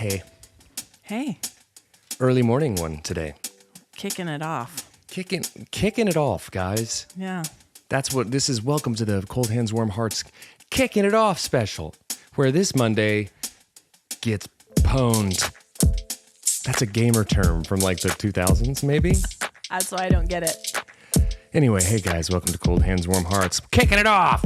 Hey, Hey, early morning one today. kicking it off. Kicking it off, guys. Yeah. That's what this is. Welcome to the Cold Hands, Warm Hearts Kicking It Off special, where this Monday gets pwned. That's a gamer term from like the 2000s, maybe? That's why I don't get it. Anyway, hey guys, welcome to Cold Hands, Warm Hearts Kicking It Off!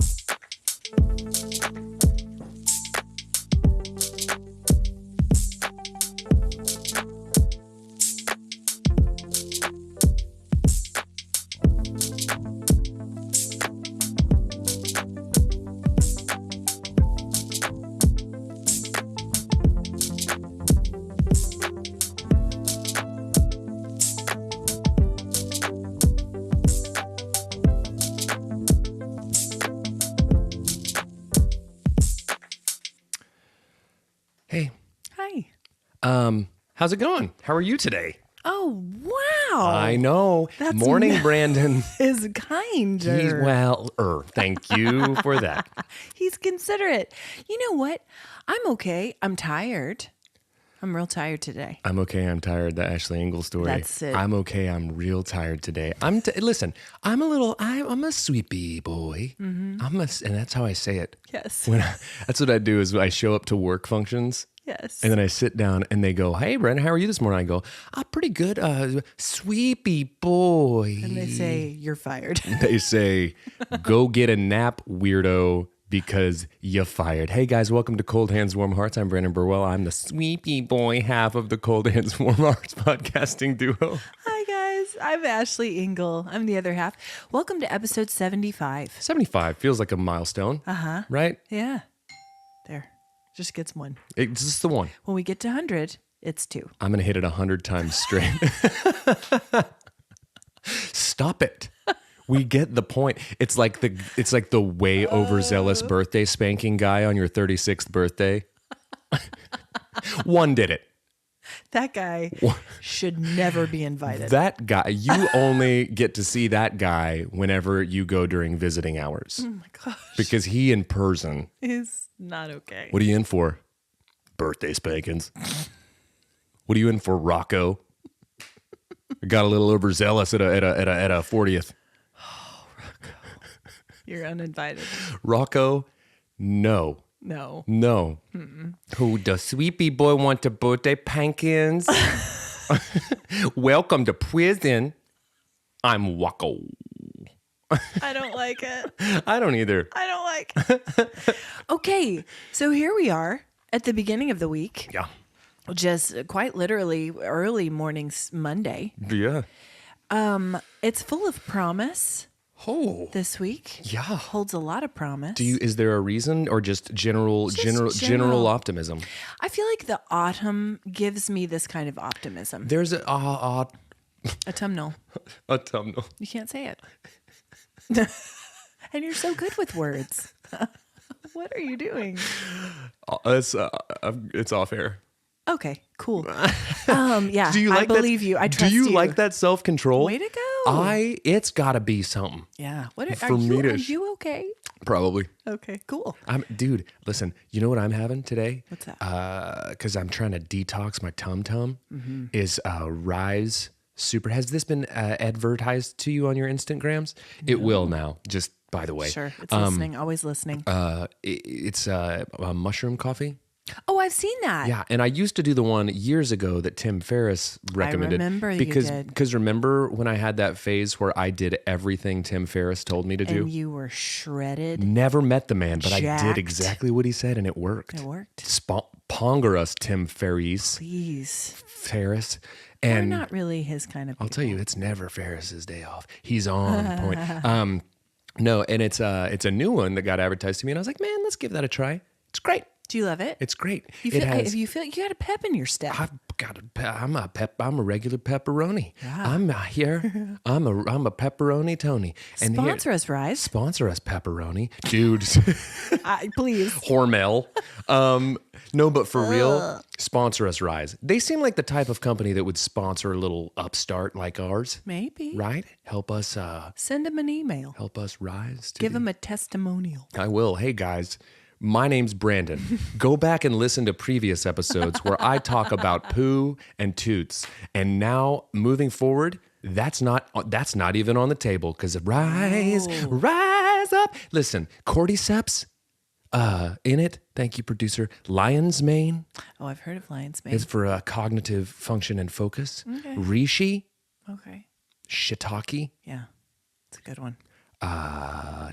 Hey, Hi. how's it going? How are you today? Oh, wow. I know. That's Morning, Brandon. Is kinder. Thank you for that. He's considerate. You know what? I'm okay. I'm tired. I'm real tired today. I'm okay. I'm tired. The Ashley Engle story. That's it. I'm okay. I'm real tired today. Listen. I'm a sweepy boy. Mm-hmm. And that's how I say it. Yes. That's what I do is I show up to work functions. Yes. And then I sit down and they go, "Hey, Brandon, how are you this morning?" I go, pretty good. Sweepy boy. And they say, you're fired. They say, "Go get a nap, weirdo, because you're fired." Hey guys, welcome to Cold Hands, Warm Hearts. I'm Brandon Birdwell. I'm the sweepy boy half of the Cold Hands, Warm Hearts podcasting duo. Hi, guys. I'm Ashley Engle. I'm the other half. Welcome to episode 75. 75 feels like a milestone. Uh-huh. Right? Yeah. There. Just gets one. It's just the one. When we get to 100, it's 2. I'm going to hit it 100 times straight. Stop it. We get the point. It's like the way overzealous birthday spanking guy on your 36th birthday. One did it. That guy should never be invited. That guy, you only get to see that guy whenever you go during visiting hours. Oh my gosh. Because he in person. Is not okay. What are you in for? Birthday spankings. What are you in for, Rocco? I got a little overzealous at a 40th. Oh, Rocco. You're uninvited. Rocco, no. No. Mm-mm. Who does sweepy boy want to birthday pankins? Welcome to prison. I'm Wacko. I don't like it. I don't either. I don't like it. Okay, so here we are at the beginning of the week. Yeah. Just quite literally early mornings Monday. Yeah. It's full of promise Oh. this week. Yeah. Holds a lot of promise. Is there a reason or just general optimism? I feel like the autumn gives me this kind of optimism. There's a Autumnal. autumnal. You can't say it. And you're so good with words. What are you doing? It's off air. Okay, cool. Yeah, Do you like I believe you. I trust Do you you. like that self-control? Way to go. It's got to be something. Yeah. What are For me you? to Are you okay? Probably. Okay, cool. Dude, listen, you know what I'm having today? What's that? Because I'm trying to detox my tum-tum, is Rise Super. Has this been advertised to you on your Instagrams? No. It will now, just by the way. Sure, it's listening, always listening. It's a mushroom coffee. Oh, I've seen that. Yeah, and I used to do the one years ago that Tim Ferriss recommended. I remember because, you did. Because remember when I had that phase where I did everything Tim Ferriss told me to do? And you were shredded. Never met the man, but I Jacked. did exactly what he said, and it worked. It worked. Ponger us, Tim Ferriss. Please. Ferriss. We're And not really his kind of people. I'll tell you, it's never Ferris's day off. He's on point. No, and it's a new one that got advertised to me, and I was like, man, let's give that a try. It's great. Do you love it? It's great. You feel like you got a pep in your step. I'm a regular pepperoni. Yeah. I'm here. I'm a pepperoni Tony. And Sponsor us, Rise. Sponsor us, pepperoni, dude. Please. Hormel. No, but for real, sponsor us, Rise. They seem like the type of company that would sponsor a little upstart like ours. Maybe. Right? Help us. Send them an email. Help us rise. Give them a testimonial. I will. Hey guys. My name's Brandon. Go back and listen to previous episodes where I talk about poo and toots. And now, moving forward, that's not even on the table because rise up. Listen, cordyceps, in it. Thank you, producer. Lion's mane. Oh, I've heard of lion's mane. Is for cognitive function and focus. Okay. Reishi. Okay. Shiitake. Yeah, it's a good one.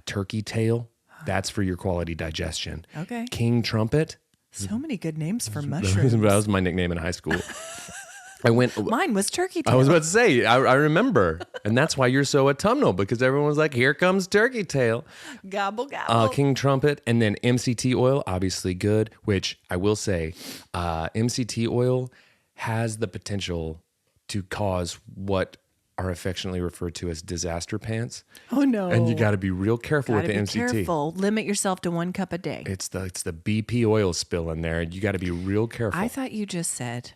Turkey tail. That's for your quality digestion. Okay. King trumpet. So many good names for That mushrooms. was my nickname in high school. Mine was turkey tail. I was about to say, I remember. And that's why you're so autumnal, because everyone was like, here comes turkey tail. Gobble, gobble. King trumpet, and then MCT oil, obviously good, which I will say, MCT oil has the potential to cause what are affectionately referred to as disaster pants. Oh, no. And you got to be real careful with the MCT. Careful. Limit yourself to 1 cup a day. It's the BP oil spill in there. You got to be real careful. I thought you just said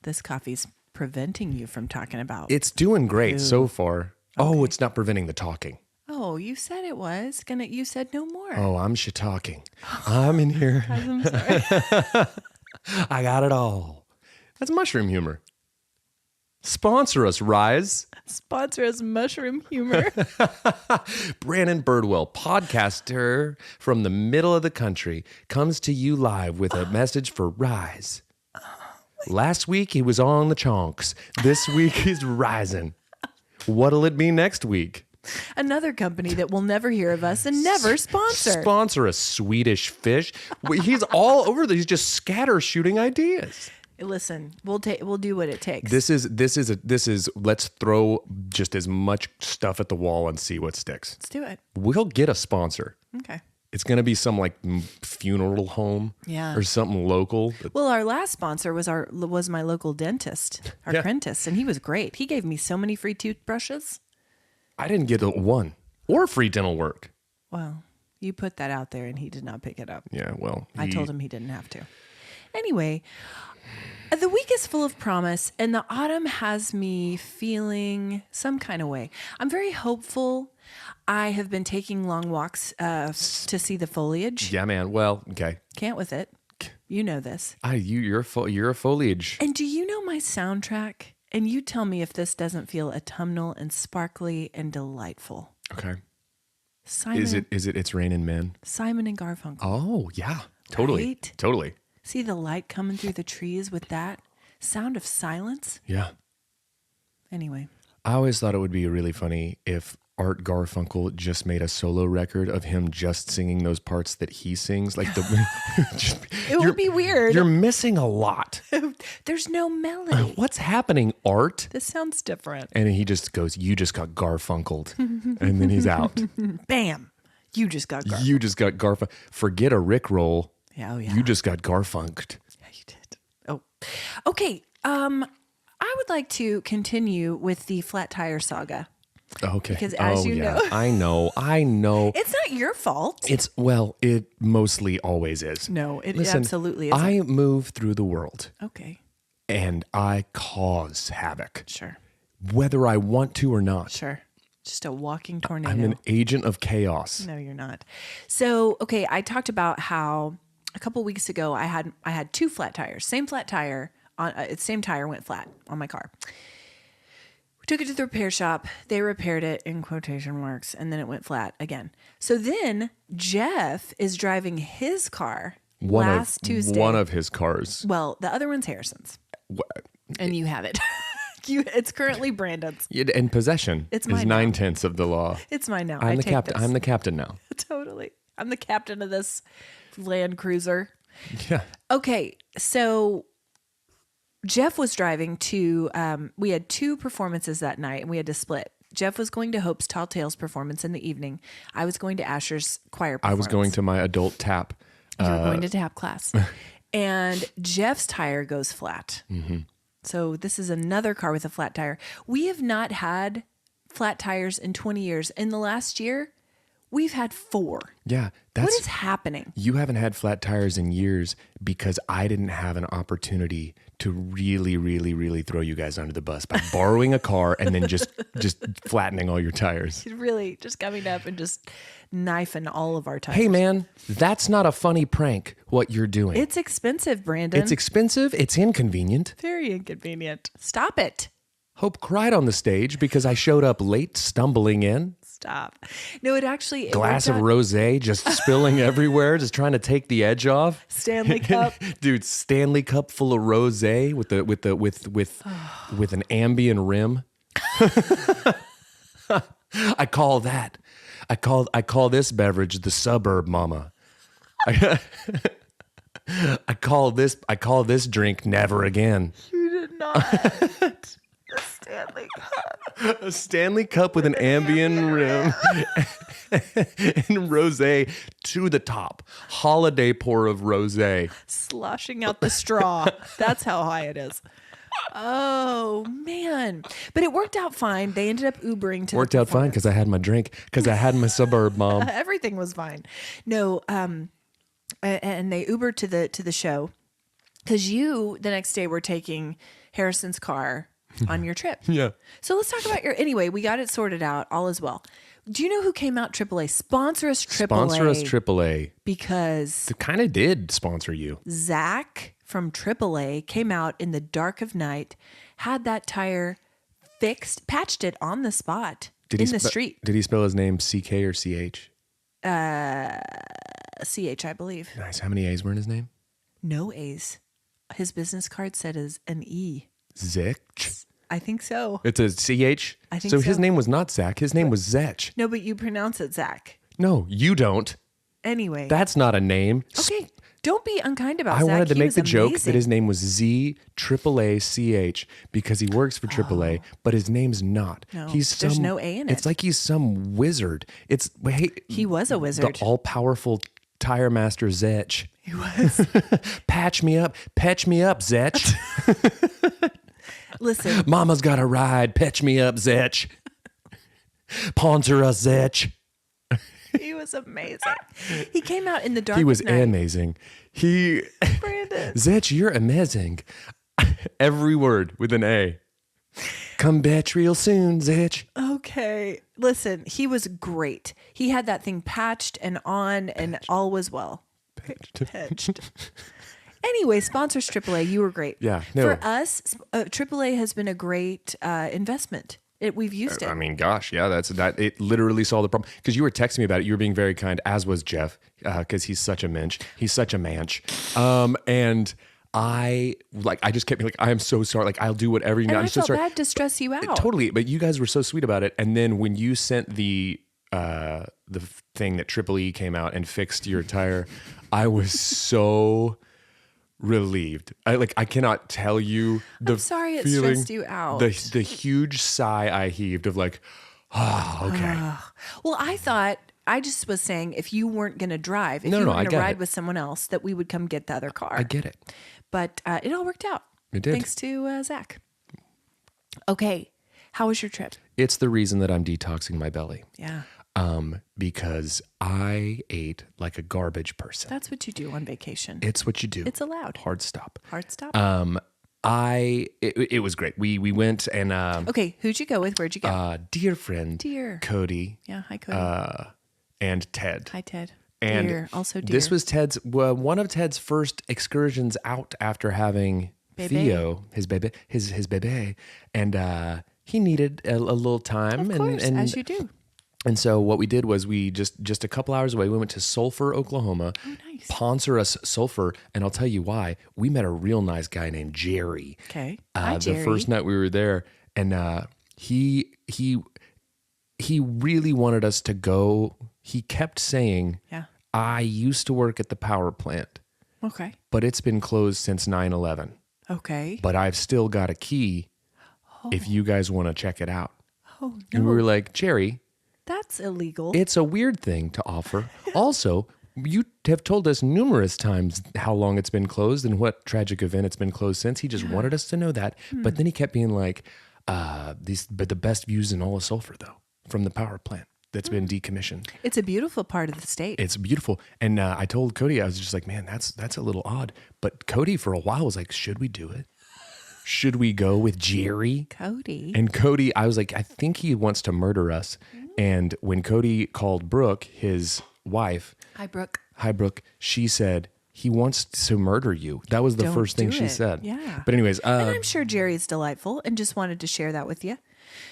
this coffee's preventing you from talking about. It's doing great so far. Okay. Oh, it's not preventing the talking. Oh, you said it was. You said no more. Oh, I'm talking. I'm in here. I'm sorry. I got it all. That's mushroom humor. Sponsor us, Rise. Sponsor us, mushroom humor. Brandon Birdwell, podcaster from the middle of the country, comes to you live with a message for Rise. Last week, he was on the chonks. This week, he's rising. What'll it be next week? Another company that will never hear of us and never sponsor. Sponsor a Swedish fish. He's all over. He's just scatter shooting ideas. Listen, we'll do what it takes. This is. Let's throw just as much stuff at the wall and see what sticks. Let's do it. We'll get a sponsor. Okay. It's gonna be some like funeral home, or something local. Well, our last sponsor was my local dentist, Crentist, and he was great. He gave me so many free toothbrushes. I didn't get one or free dental work. Well, you put that out there, and he did not pick it up. Yeah, well, I told him he didn't have to. Anyway, the week is full of promise, and the autumn has me feeling some kind of way. I'm very hopeful. I have been taking long walks to see the foliage. Yeah, man. Well, okay. Can't with it. You know this. You're a foliage. And do you know my soundtrack? And you tell me if this doesn't feel autumnal and sparkly and delightful. Okay. Simon, Is it It's Raining Men? Simon and Garfunkel. Oh, yeah. Totally. Right? Totally. See the light coming through the trees with that sound of silence? Yeah. Anyway. I always thought it would be really funny if Art Garfunkel just made a solo record of him just singing those parts that he sings. Like It would be weird. You're missing a lot. There's no melody. What's happening, Art? This sounds different. And he just goes, you just got Garfunkeled. And then he's out. Bam. You just got Garfunkel. You just got Garfunkel. Forget a Rickroll. Yeah, oh yeah. You just got Garfunked. Yeah, you did. Oh. Okay. I would like to continue with the flat tire saga. Okay. Because as you know. I know. It's not your fault. It mostly always is. No, it Listen, absolutely isn't. I move through the world. Okay. And I cause havoc. Sure. Whether I want to or not. Sure. Just a walking tornado. I'm an agent of chaos. No, you're not. So, okay, I talked about how a couple weeks ago I had 2 flat tires. Same flat tire same tire went flat on my car. We took it to the repair shop. They repaired it in quotation marks, and then it went flat again. So then Jeff is driving his car last Tuesday. One of his cars. Well, the other one's Harrison's. And you have it. It's currently Brandon's. In possession. It's is mine now. 9/10 of the law. It's mine now. I'm the captain. I'm the captain now. Totally. I'm the captain of this Land Cruiser. Yeah. Okay, so Jeff was driving to, we had 2 performances that night and we had to split. Jeff was going to Hope's Tall Tales performance in the evening. I was going to Asher's choir performance. I was going to my adult tap. You were going to tap class. And Jeff's tire goes flat. Mm-hmm. So this is another car with a flat tire. We have not had flat tires in 20 years. In the last year, We've had 4. Yeah, What is happening? You haven't had flat tires in years because I didn't have an opportunity to really, really, really throw you guys under the bus by borrowing a car and then just flattening all your tires. Really just coming up and just knifing all of our tires. Hey, man, that's not a funny prank, what you're doing. It's expensive, Brandon. It's expensive. It's inconvenient. Very inconvenient. Stop it. Hope cried on the stage because I showed up late, stumbling in. Stop. No, it actually... Glass of rosé just spilling everywhere, just trying to take the edge off. Stanley Cup. Dude, Stanley Cup full of rosé with an Ambien rim. I call this beverage the suburb mama. I call this drink never again. You did not. A Stanley Cup. A Stanley Cup with an Ambien rim and rosé to the top. Holiday pour of rosé. Sloshing out the straw. That's how high it is. Oh, man. But it worked out fine. They ended up Ubering to Worked out fine because I had my drink, because I had my suburb mom. Everything was fine. No, and they Ubered to the show because you, the next day, were taking Harrison's car on your trip. Yeah. So let's talk about anyway, we got it sorted out. All is well. Do you know who came out AAA? Sponsor us AAA. Sponsor us AAA. Because It kind of did sponsor you. Zach from AAA came out in the dark of night, had that tire fixed, patched it on the spot in the street. Did he spell his name CK or CH? CH, I believe. Nice. How many A's were in his name? No A's. His business card said as an E. Zech. I think so. It's a CH? I think so. His so. name was not Zach. His name was Zech. No, but you pronounce it Zach. No, you don't. Anyway. That's not a name. Okay. Don't be unkind about I Zach. wanted to He make was the joke amazing. that his name was ZAAACH because he works for AAA, but his name's not. No, He's there's no A in it. It's like he's some wizard. He was a wizard. The all-powerful tire master Zech. He was. Patch me up, Zech. Listen. Mama's got a ride. Patch me up, Zech. Sponsor us, Zech. He was amazing. He came out in the dark. He was of night. amazing. Brandon. Zech, you're amazing. Every word with an A. Come back real soon, Zech. Okay. Listen, he was great. He had that thing patched and on, and all was well. Patched. Anyway, sponsors AAA. You were great. Yeah, no. For us, AAA has been a great investment. We've used it. I mean, gosh, yeah, that. It literally solved the problem because you were texting me about it. You were being very kind, as was Jeff, because he's such a mensch. He's such a manch. And I just kept being like, I am so sorry. Like, I'll do whatever you need. And I'm I so felt sorry. bad to stress you out. Totally, but you guys were so sweet about it. And then when you sent the thing that Triple E came out and fixed your tire, I was so relieved. I cannot tell you the I'm sorry it feeling, stressed you out. The huge sigh I heaved of like, oh, okay. Well, I just was saying if you weren't going to drive, if No, you no, were I going to get ride it. with someone else, that we would come get the other car. I get it. But it all worked out. It did. Thanks to Zach. Okay. How was your trip? It's the reason that I'm detoxing my belly. Yeah. Because I ate like a garbage person. That's what you do on vacation. It's what you do. It's allowed. Hard stop. Hard stop. It was great. We went and Okay. Who'd you go with? Where'd you go? dear friend Cody Yeah. Hi, Cody. and Ted. Hi, Ted. And Dear. Also dear. this was one of Ted's first excursions out after having Bebe. Theo, his bebe, and he needed a little time. Of course, and as you do. And so what we did was we just a couple hours away, we went to Sulphur, Oklahoma. Oh, nice. Sponsor us Sulphur, and I'll tell you why. We met a real nice guy named Jerry. Okay. Hi, Jerry. The first night we were there, and he really wanted us to go. He kept saying, Yeah. I used to work at the power plant, Okay. but it's been closed since 9/11. Okay. But I've still got a key if you guys want to check it out. Oh, no. And we were like, Jerry, That's illegal. it's a weird thing to offer. Also, you have told us numerous times how long it's been closed and what tragic event it's been closed since. He just wanted us to know that. But then he kept being like, but the best views in all of Sulphur, though, from the power plant. that's been decommissioned. It's a beautiful part of the state. It's beautiful. And I told Cody, I was just like, man, that's a little odd. But Cody for a while was like, should we do it? Should we go with Jerry? Cody. And Cody, I was like, I think he wants to murder us. And when Cody called Brooke, his wife, Hi, Brooke. she said, he wants to murder you. That was the Don't first thing do she it. said. Yeah. But anyways, And I'm sure Jerry's delightful and just wanted to share that with you.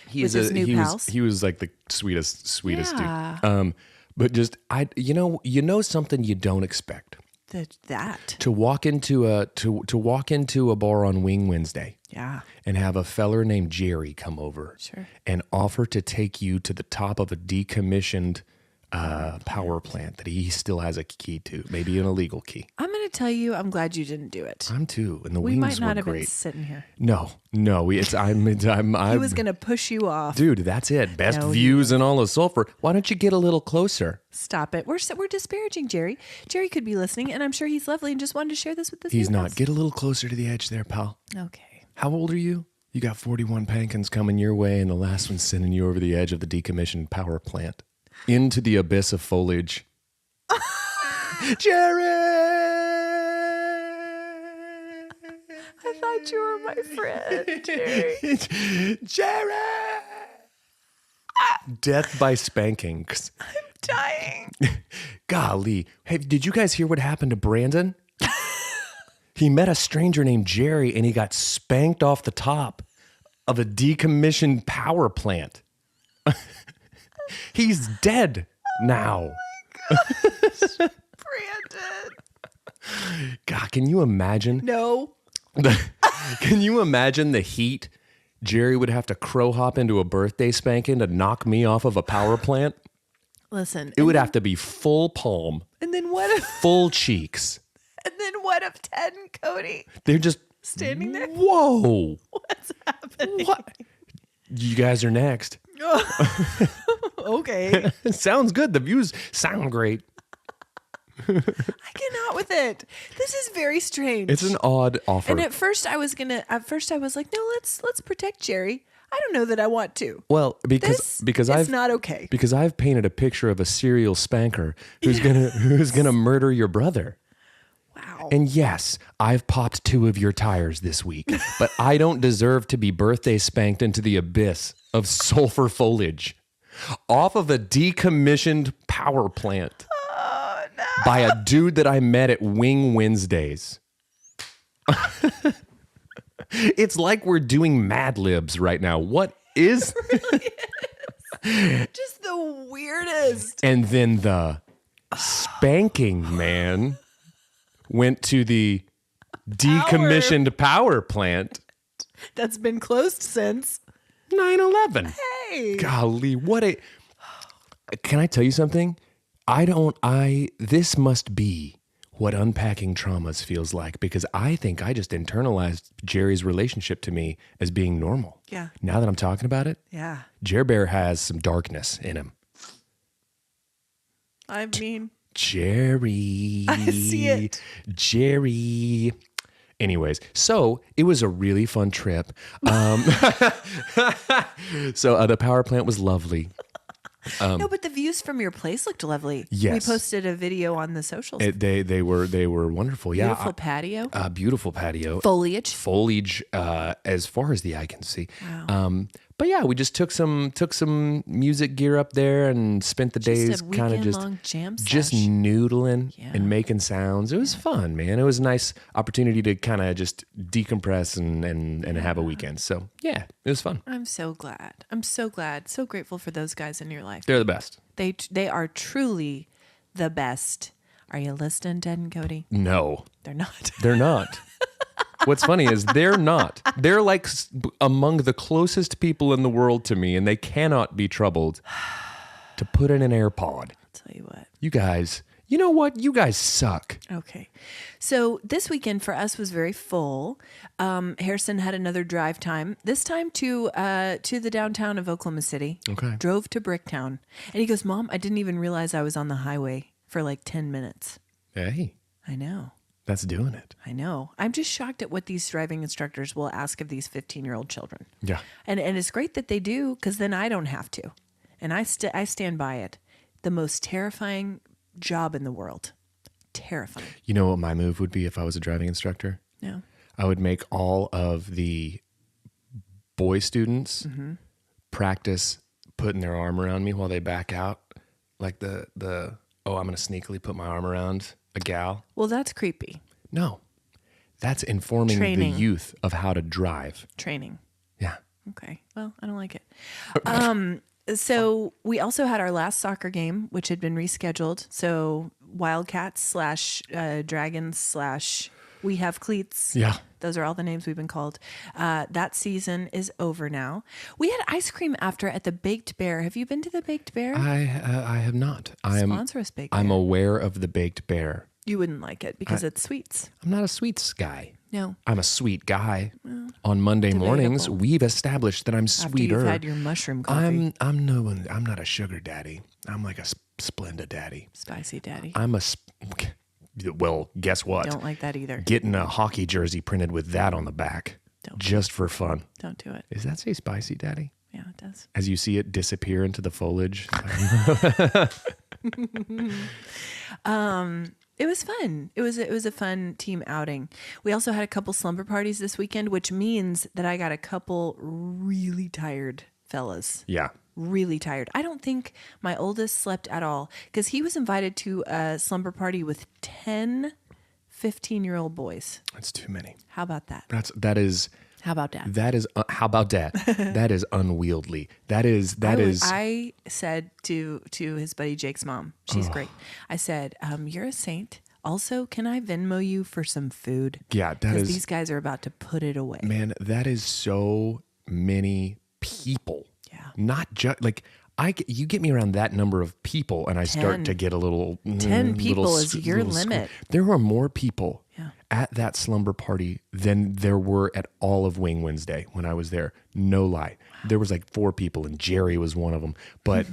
he was like the sweetest Yeah. dude. But just you know something you don't expect. That. To walk into a bar on Wing Wednesday. Yeah. And have a feller named Jerry come over. Sure. And offer to take you to the top of a decommissioned power plant that he still has a key to, maybe an illegal key. I'm going to tell you, I'm glad you didn't do it. I'm too, and the We wings might not were have been great. sitting here. No, I'm He was going to push you off. dude. That's it. Best No, views in all of Sulphur. Why don't you get a little closer? Stop it. We're disparaging Jerry. Jerry could be listening, and I'm sure he's lovely and just wanted to share this with us. He's not. Get a little closer to the edge there, pal. Okay. How old are you? You got 41 pankins coming your way, and the last one's sending you over the edge of the decommissioned power plant into the abyss of foliage. Jerry! I thought you were my friend, Jerry. Jerry! Death by spanking. Dying. Golly. Hey, did you guys hear what happened to Brandon? He met a stranger named Jerry and he got spanked off the top of a decommissioned power plant. He's dead now. Brandon. God, can you imagine? No. Can you imagine the heat Jerry would have to crow hop into a birthday spanking to knock me off of a power plant? Listen. It would have to be full palm, And then what if full cheeks. Ted and Cody They're just standing there? Whoa. What's happening? What? You guys are next. Okay. Sounds good. The views sound great. I cannot with it. This is very strange. It's an odd offer. And at first I was like, no, let's protect Jerry. I don't know that I want to. Well, because it's not okay. Because I've painted a picture of a serial spanker who's gonna murder your brother. Wow. And yes, I've popped 2 of your tires this week, but I don't deserve to be birthday spanked into the abyss of sulfur foliage off of a decommissioned power plant by a dude that I met at Wing Wednesdays. It's like we're doing Mad Libs right now. What is? Just the weirdest. And then the spanking man went to the decommissioned power plant. That's been closed since 9/11. Hey. Golly, can I tell you something? This must be what unpacking traumas feels like, because I think I just internalized Jerry's relationship to me as being normal. Yeah. Now that I'm talking about it, Yeah. Jer Bear has some darkness in him. I mean, Jerry. I see it. Jerry. Anyways, so it was a really fun trip. So the power plant was lovely. no, but the views from your place looked lovely. Yes. We posted a video on the socials. They were wonderful. Beautiful Yeah. patio. Beautiful patio. Foliage. As far as the eye can see. Wow. But yeah, we just took some music gear up there and spent the days a kind of weekend-long jam just sesh. noodling Yeah. and making sounds. It was fun, man. It was a nice opportunity to kind of just decompress and have a weekend. So yeah, it was fun. I'm so glad. I'm so glad. So grateful for those guys in your life. They're the best. They are truly the best. Are you listening, Ted and Cody? No, They're not. they're not. What's funny is they're not. They're like among the closest people in the world to me, and they cannot be troubled to put in an AirPod. I'll tell you what. You guys, you know what? You guys suck. Okay. So this weekend for us was very full. Harrison had another drive time, this time to the downtown of Oklahoma City. Okay. Drove to Bricktown. And he goes, Mom, I didn't even realize I was on the highway for like 10 minutes. Hey, I know. that's doing it. I know. I'm just shocked at what these driving instructors will ask of these 15-year-old children. Yeah. And it's great that they do, because then I don't have to. and I stand by it, the most terrifying job in the world. Terrifying. You know what my move would be if I was a driving instructor? No. I would make all of the boy students practice putting their arm around me while they back out. Like I'm going to sneakily put my arm around a gal. Well, that's creepy. No, that's informing Training. the youth of how to drive. Training. Yeah. Okay. Well, I don't like it. So we also had our last soccer game, which had been rescheduled. So Wildcats / Dragons / We Have Cleats. Yeah. Those are all the names we've been called. That season is over now. We had ice cream after at the Baked Bear. Have you been to the Baked Bear? I have not. Sponsor us, Baked Bear. I'm aware of the Baked Bear. You wouldn't like it because it's sweets. I'm not a sweets guy. No. I'm a sweet guy. On Monday mornings, we've established that I'm After sweeter. you've had your mushroom coffee. I'm not a sugar daddy. I'm like a Splenda daddy. Spicy daddy. Well, guess what? Don't like that either. Getting a hockey jersey printed with that on the back, just for fun. Don't do it. Does that say spicy daddy? Yeah, it does. As you see it disappear into the foliage. It was fun. It was a fun team outing. We also had a couple slumber parties this weekend, which means that I got a couple really tired fellas. Yeah. Really tired. I don't think my oldest slept at all because he was invited to a slumber party with 10 15-year-old boys. That's too many. How about that? That is How about that? how about that? That is unwieldy. I said to his buddy Jake's mom, she's great. I said, "You're a saint. Also, can I Venmo you for some food?" Yeah, that because is. these guys are about to put it away. Man, that is so many people. Yeah. Not just like you get me around that number of people, and I start to get a little. 10 people is your limit. There were more people Yeah. at that slumber party than there were at all of Wing Wednesday when I was there. No lie, there was like 4 people, and Jerry was one of them. But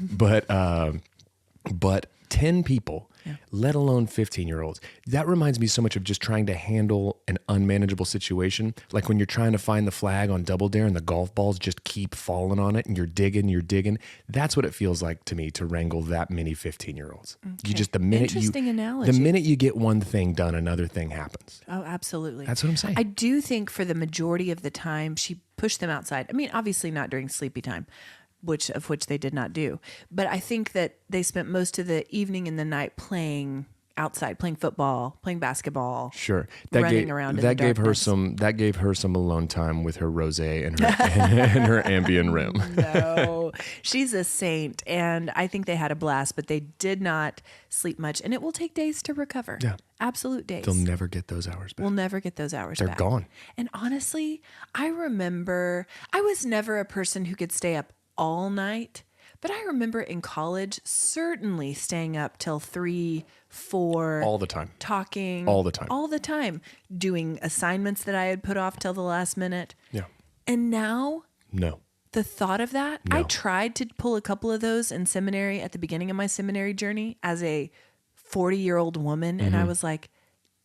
10 people. Yeah. Let alone 15-year-olds. That reminds me so much of just trying to handle an unmanageable situation. Like when you're trying to find the flag on Double Dare and the golf balls just keep falling on it and you're digging. That's what it feels like to me to wrangle that many 15-year-olds. Okay. You just, Interesting analogy. The minute you get one thing done, another thing happens. Oh, absolutely. That's what I'm saying. I do think for the majority of the time, she pushed them outside. I mean, obviously not during sleepy time. Which they did not do. But I think that they spent most of the evening and the night playing outside, playing football, playing basketball. Sure. Running around in the darkness. That gave her some alone time with her rosé and her Ambien rim. No, she's a saint. And I think they had a blast, but they did not sleep much. And it will take days to recover. Yeah. Absolute days. They'll never get those hours back. We'll never get those hours back. They're gone. And honestly, I remember I was never a person who could stay up all night, but I remember in college certainly staying up till 3, 4 all the time, talking all the time, doing assignments that I had put off till the last minute. Yeah. And now, no. The thought of that, no. I tried to pull a couple of those in seminary at the beginning of my seminary journey as a 40-year-old woman, and I was like,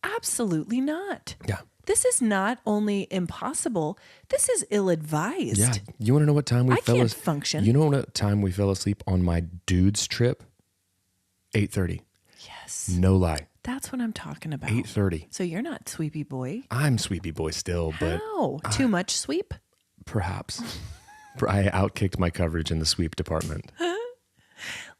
absolutely not. Yeah. This is not only impossible, this is ill-advised. Yeah. You want to know what time we fell asleep? I can't function. You know what time we fell asleep on my dude's trip? 8:30. Yes. No lie. That's what I'm talking about. 8:30. So you're not sweepy boy. I'm sweepy boy still, but how? Too much sweep? Perhaps. I outkicked my coverage in the sweep department.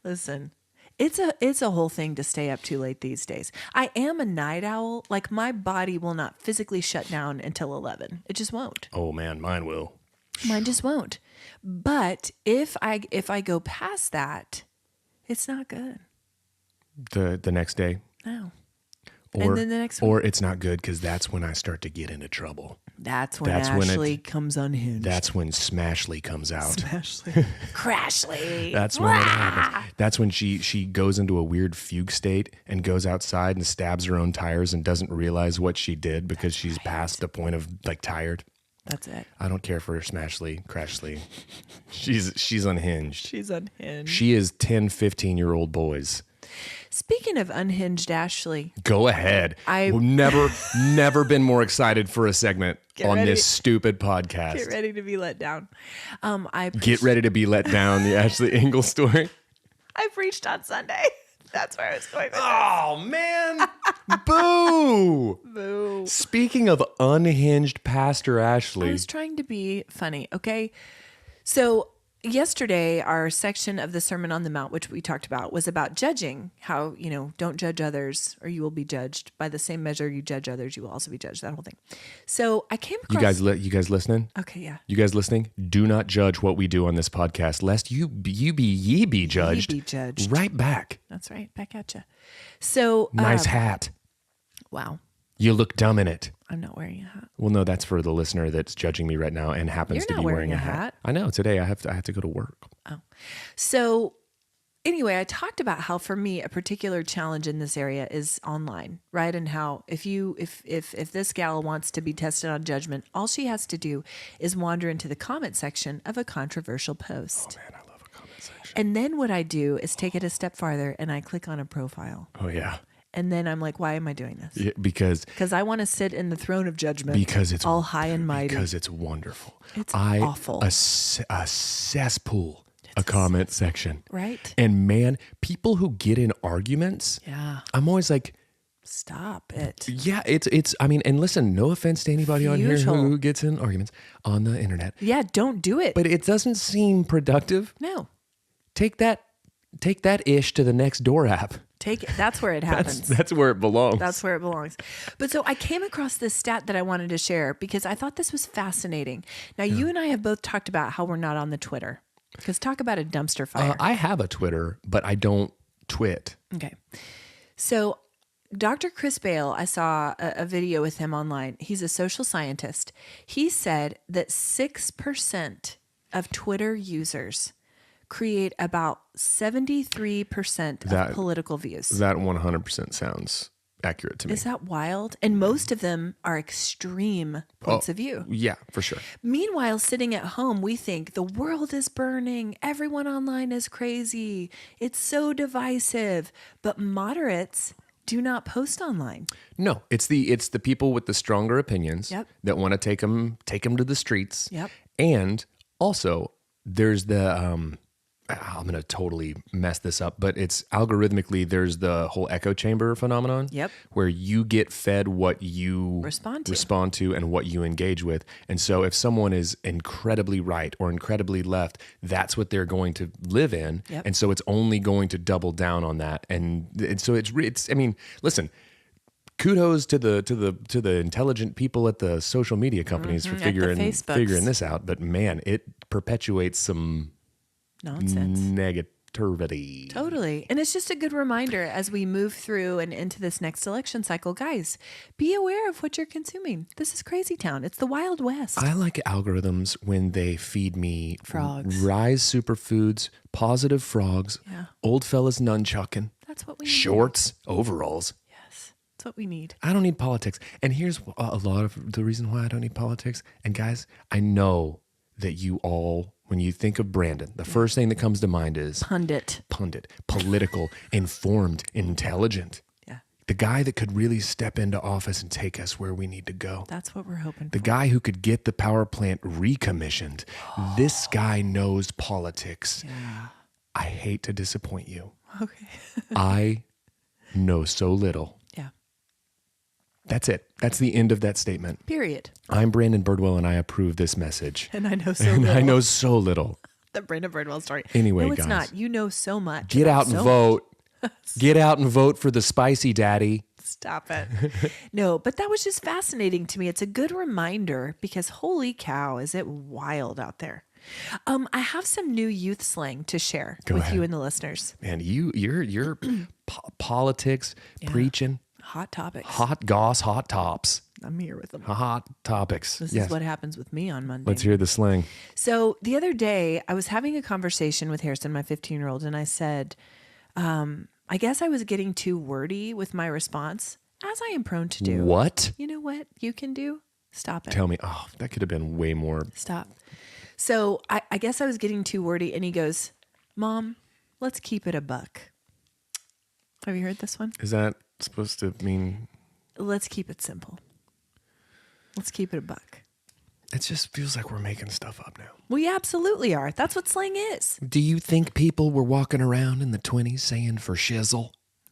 Listen. It's a whole thing to stay up too late these days. I am a night owl. Like my body will not physically shut down until 11. It just won't. Oh man, mine will. Mine just won't. But if I go past that, it's not good. The next day? No. Or, and then the next or it's not good because that's when I start to get into trouble. That's when Ashley comes unhinged. That's when Smashly comes out. Smashly. Crashly. That's when it happens. That's when she goes into a weird fugue state and goes outside and stabs her own tires and doesn't realize what she did because she's past the point of like tired. That's it. I don't care for Smashly, Crashly. She's unhinged. She's unhinged. She is 10, 15-year-old boys Speaking of unhinged Ashley, Go ahead. I- We've never been more excited for a segment on ready. this stupid podcast. get ready to be let down. Get ready to be let down, the Ashley Engle story. I preached on Sunday. That's where I was going with this. Oh, man. Boo. Boo. Speaking of unhinged Pastor I Ashley. was trying to be funny, okay? So yesterday, our section of the Sermon on the Mount, which we talked about, was about judging. How, don't judge others or you will be judged. By the same measure you judge others, you will also be judged. That whole thing. So I came across... You guys listening? Okay, yeah. You guys listening? Do not judge what we do on this podcast, lest ye be judged. Ye be judged. Right back. That's right. Back at you. So... Nice hat. Wow. You look dumb in it. I'm not wearing a hat. Well, no, that's for the listener that's judging me right now and happens You're to not be wearing a wearing a hat. hat. I know. Today I have to go to work. Oh. So anyway, I talked about how for me a particular challenge in this area is online, right? And how if this gal wants to be tested on judgment, all she has to do is wander into the comment section of a controversial post. Oh man, I love a comment section. And then what I do is take it a step farther and I click on a profile. Oh yeah. And then I'm like, why am I doing this? Yeah, because I want to sit in the throne of judgment. Because it's all high and mighty. Because it's wonderful. It's awful. A cesspool. A comment section. Right. And man, people who get in arguments. Yeah. I'm always like, stop it. yeah, it's I mean, and listen, no offense to anybody on here Futile. who gets in arguments on the internet. Yeah, don't do it. But it doesn't seem productive. No. Take that ish to the next door app. Take it. That's where it happens. That's where it belongs. That's where it belongs. But so I came across this stat that I wanted to share because I thought this was fascinating. Now, you and I have both talked about how we're not on the Twitter. Because talk about a dumpster fire. I have a Twitter, but I don't twit. Okay. So Dr. Chris Bale, I saw a video with him online. He's a social scientist. He said that 6% of Twitter users create about 73% of political views. That 100% sounds accurate to me. Is that wild? And most of them are extreme points of view. Yeah, for sure. Meanwhile, sitting at home, we think the world is burning. Everyone online is crazy. It's so divisive. But moderates do not post online. No, it's the people with the stronger opinions Yep. that want to take them to the streets. Yep. And also, there's the I'm going to totally mess this up, but it's algorithmically, there's the whole echo chamber phenomenon. Yep. Where you get fed what you respond to and what you engage with. And so if someone is incredibly right or incredibly left, that's what they're going to live in. Yep. And so it's only going to double down on that. And so it's I mean, listen, kudos to the intelligent people at the social media companies for figuring this out. But man, it perpetuates some nonsense. Negativity. Totally. And it's just a good reminder as we move through and into this next election cycle, guys, be aware of what you're consuming. This is crazy town. It's the Wild West. I like algorithms when they feed me Frogs. Rise superfoods, positive frogs, Yeah. old fellas nunchucking, That's what we need. shorts, overalls. Yes. That's what we need. I don't need politics. And here's a lot of the reason why I don't need politics. And guys, I know that you all, when you think of Brandon, the first thing that comes to mind is Pundit, political, informed, intelligent. Yeah. The guy that could really step into office and take us where we need to go. That's what we're hoping The for. guy who could get the power plant recommissioned. This guy knows politics. Yeah. I hate to disappoint you. Okay. I know so little. Yeah. That's it. That's the end of that statement. Period. I'm Brandon Birdwell, and I approve this message. And I know so And little. I know so little. The Brandon Birdwell story. Anyway, no, it's guys. not. You know so much. Get about out and so vote. Get out and vote for the spicy daddy. Stop it. No, but that was just fascinating to me. It's a good reminder because holy cow, is it wild out there. I have some new youth slang to share Go with ahead. you and the listeners. Man, you're politics, preaching, Hot topics. hot goss, hot tops, I'm here with them. hot topics. This Yes. is what happens with me on Monday. Let's hear the slang. So the other day, I was having a conversation with Harrison, my 15-year-old, and I said, I guess I was getting too wordy with my response, as I am prone to do. What? You know what you can do? Stop it. Tell me. Oh, that could have been way more. Stop. So I guess I was getting too wordy, and he goes, Mom, let's keep it a buck. Have you heard this one? Is that supposed to mean? Let's keep it simple. Let's keep it a buck. It just feels like we're making stuff up now. We absolutely are. That's what slang is. Do you think people were walking around in the 20s saying for shizzle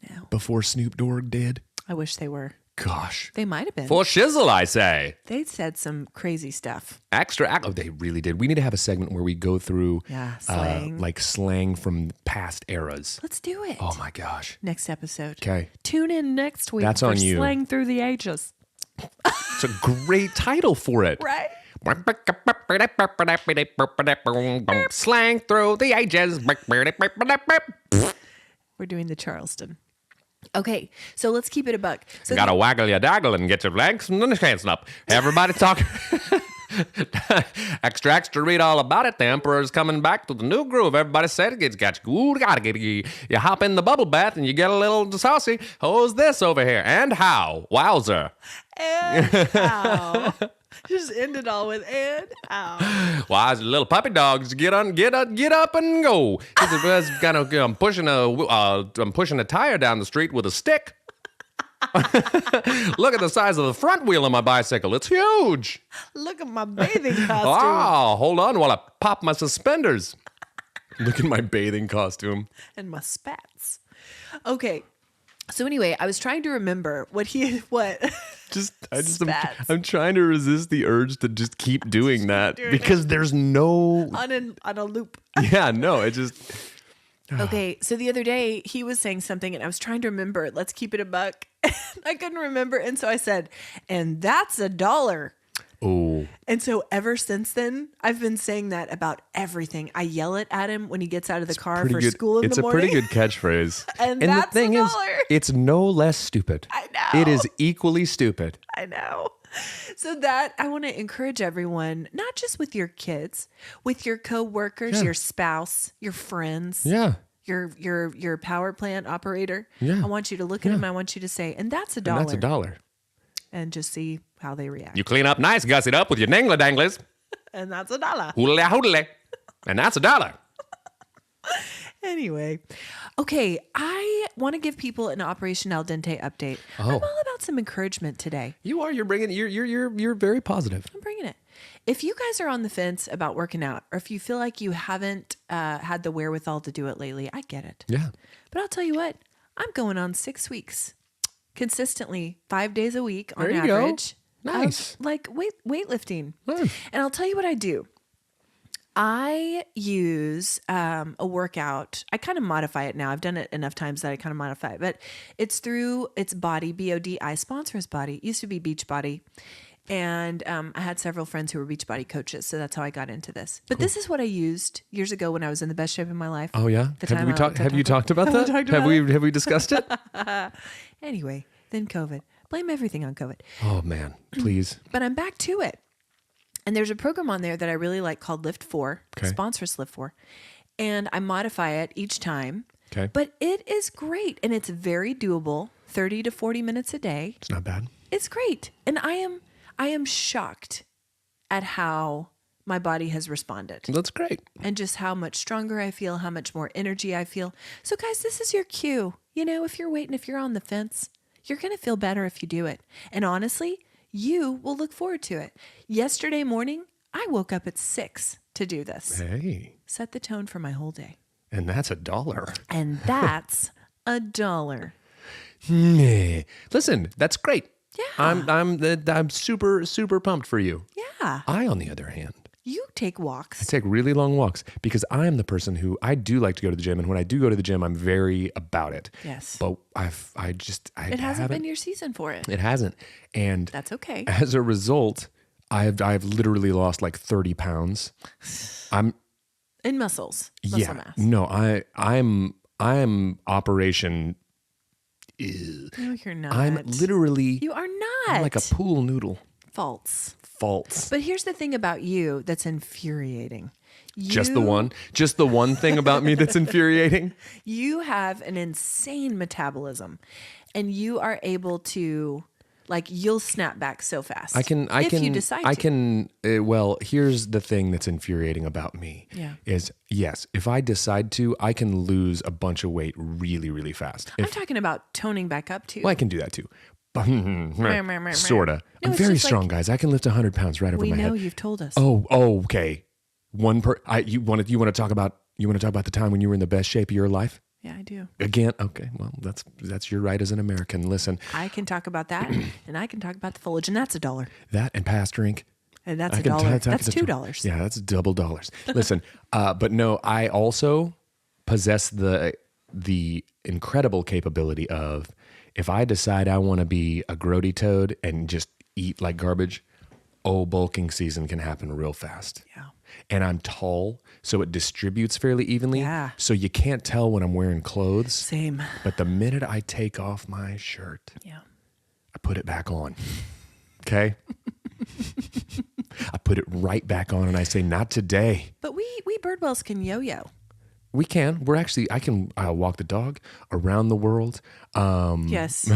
No. before Snoop Dogg did? I wish they were. Gosh. They might have been. For shizzle, I say. They said some crazy stuff. Oh, they really did. We need to have a segment where we go through Slang. like slang from past eras. Let's do it. Oh my gosh. Next episode. Okay. Tune in next week That's for on you. Slang Through the Ages. It's a great title for it. Right? Slang through the ages. We're doing the Charleston. Okay, so let's keep it a buck. So Gotta waggle your daggle and get your legs and the hands up. Everybody talk. Extra, read all about it. The emperor's coming back to the new groove. Everybody said it's got you. Ooh, gotta get you. You hop in the bubble bath and you get a little saucy. Who's this over here? And how? Wowzer. And how? Just end it all with and how. Why is little puppy dogs get up and go? I'm pushing a tire down the street with a stick. Look at the size of the front wheel of my bicycle. It's huge. Look at my bathing costume. Oh, hold on while I pop my suspenders. Look at my bathing costume. And my spats. Okay. So anyway, I was trying to remember what. I'm trying to resist the urge to just keep doing that because there's no on a loop. Yeah, no, it just. Okay, so the other day he was saying something and I was trying to remember, let's keep it a buck. I couldn't remember. And so I said, and that's $1. Oh. And so ever since then, I've been saying that about everything. I yell it at him when he gets out of the car for school in the morning. It's a pretty good catchphrase. and that's the thing $1. is, it's no less stupid. I know. It is equally stupid. I know. So that I want to encourage everyone, not just with your kids, with your coworkers, your spouse, your friends. Yeah. Your power plant operator. Yeah. I want you to look at him. I want you to say, and that's $1. And that's $1. And just see how they react. You clean up nice, guss it up with your dangler danglers. And that's $1. Hoodle hoodle. And that's $1. Anyway, okay, I want to give people an Operation Al Dente update. Oh. I'm all about some encouragement today. You are. You're bringing. You're very positive. I'm bringing it. If you guys are on the fence about working out, or if you feel like you haven't had the wherewithal to do it lately, I get it. Yeah. But I'll tell you what, I'm going on 6 weeks, consistently 5 days a week on There you go. average. Nice. Like weightlifting. Nice. And I'll tell you what I do. I use a workout. I kind of modify it now. I've done it enough times that I kind of modify it. But it's through It's Body, BOD. I sponsor It's Body. It used to be Beachbody. And I had several friends who were Beachbody coaches. So that's how I got into this. But This is what I used years ago when I was in the best shape of my life. Oh, yeah? Have you talked about that? Have we discussed it? Anyway, then COVID. Blame everything on COVID. Oh, man. Please. But I'm back to it. And there's a program on there that I really like called Lift 4. Okay. Sponsors Lift 4. And I modify it each time. Okay. But it is great. And it's very doable. 30 to 40 minutes a day. It's not bad. It's great. And I am shocked at how my body has responded. That's great. And just how much stronger I feel, how much more energy I feel. So guys, this is your cue. You know, if you're on the fence, you're going to feel better if you do it. And honestly, you will look forward to it. Yesterday morning, I woke up at 6 to do this. Hey. Set the tone for my whole day. And that's $1. And that's $1. Listen, that's great. Yeah. I'm super, super pumped for you. Yeah. I, on the other hand, You take walks. I take really long walks because I'm the person who I do like to go to the gym. And when I do go to the gym, I'm very about it. Yes. But it hasn't been your season for it. It hasn't. And that's okay. As a result, I've literally lost like 30 pounds. I'm in muscle mass. No, I'm Operation. No, you're not. I'm literally. You are not. I'm like a pool noodle. False. But here's the thing about you that's infuriating. Just the one thing about me that's infuriating. You have an insane metabolism, and you are able to Like you'll snap back so fast. I can. if you decide to. Well, here's the thing that's infuriating about me. Yeah. Is yes, if I decide to, I can lose a bunch of weight really, really fast. I'm talking about toning back up too. Well, I can do that too. Sorta. No, I'm it's very just strong, guys. I can lift 100 pounds right over we my know head. you've told us. Oh, okay. You want to talk about the time when you were in the best shape of your life? Yeah, I do. Again, okay. Well, that's your right as an American. Listen, I can talk about that, and I can talk about the foliage, and that's $1. that and past drink. And that's $1. That's $2. Yeah, that's double dollars. Listen, but no, I also possess the incredible capability of, if I decide I want to be a grody toad and just eat like garbage, bulking season can happen real fast. Yeah. And I'm tall, so it distributes fairly evenly. Yeah. So you can't tell when I'm wearing clothes. Same. But the minute I take off my shirt, Yeah. I put it back on. Okay? I put it right back on and I say, not today. But we Birdwells can yo-yo. We can. I'll walk the dog around the world. Yes.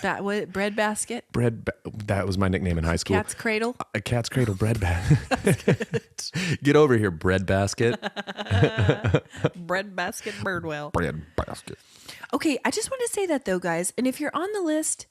Bread basket. That was my nickname in high school. Cat's cradle. A cat's cradle bread basket. Get over here, bread basket. Bread basket Birdwell. Bread basket. Okay, I just want to say that though, guys. And if you're on the list,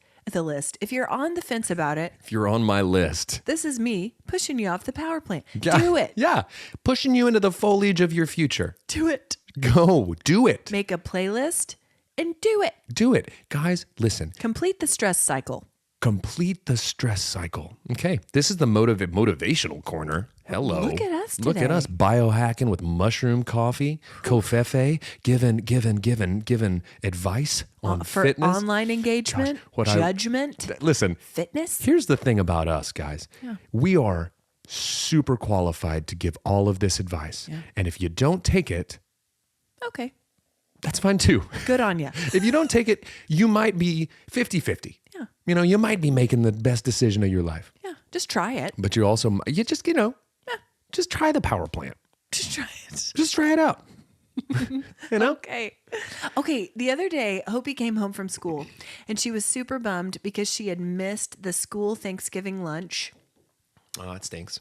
if you're on the fence about it, If you're on my list. this is me pushing you off the power plant. Yeah, Do it. Yeah. Pushing you into the foliage of your future. Do it. Go. Do it. Make a playlist and do it. Do it. Guys, listen. Complete the stress cycle. Complete the stress cycle. Okay. This is the motivational corner. Hello. Look at us Look at today. us biohacking with mushroom coffee, kofefe, giving advice on For fitness. online engagement, judgment, Listen, fitness. here's the thing about us, guys. Yeah. We are super qualified to give all of this advice. Yeah. And if you don't take it, Okay. that's fine too. Good on you. If you don't take it, you might be 50-50. Yeah. You might be making the best decision of your life. Yeah. Just try it. But just try the power plant. Just try it. Just try it out. Okay. Okay. The other day, Hopi came home from school and she was super bummed because she had missed the school Thanksgiving lunch, Oh, it stinks.